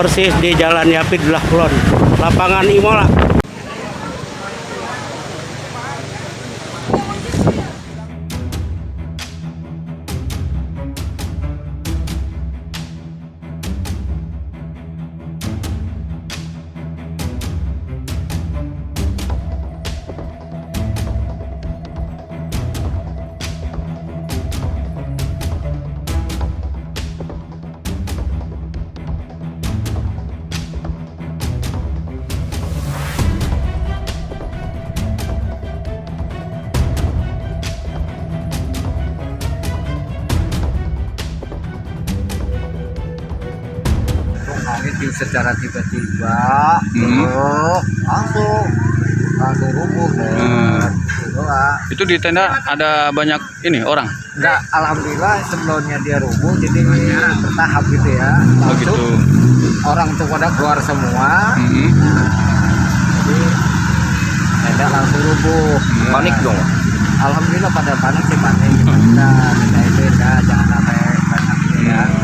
persis di Jalan Yapidullah Kulon, lapangan Imola. Itu secara tiba-tiba langsung rubuh Itu di tenda ada banyak ini orang. enggak, alhamdulillah sebelumnya dia rubuh jadi bertahap gitu ya, Oh gitu. orang itu pada keluar semua. Jadi tenda langsung rubuh. Panik dong. Alhamdulillah pada panik sih, panik. Kita tenda itu jangan sampai banyak ya.